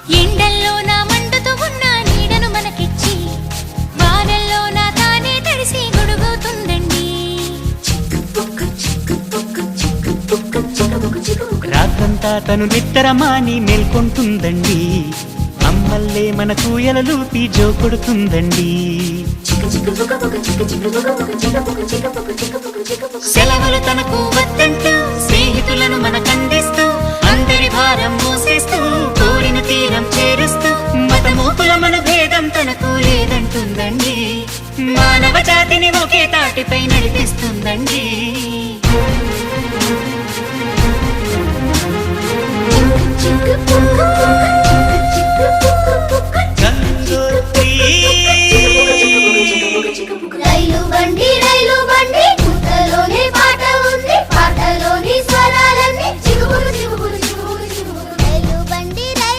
ఎండల్లో నా మండుతూ ఉన్న నీడను మనకిచ్చి వానల్లో నా తానే తడిసి గొడుగుతుందండి. రాత్రంతా తను నిద్రమాని మేల్కొంటుందండి. అమ్మల్లే మన కూయలలూపి జో కొడుతుందండి. సెలవులు తనకు వద్దంటూ స్నేహితులను మనకందిస్తూ అందరి భారం మోసేస్తూ కోరిన తీరం చేరుస్తూ మతమూపుల మన భేదం తనకు లేదంటుందండి. మానవ జాతిని ఒకే తాటిపై నడిపిస్తుందండి. చిక్కు చిక్కు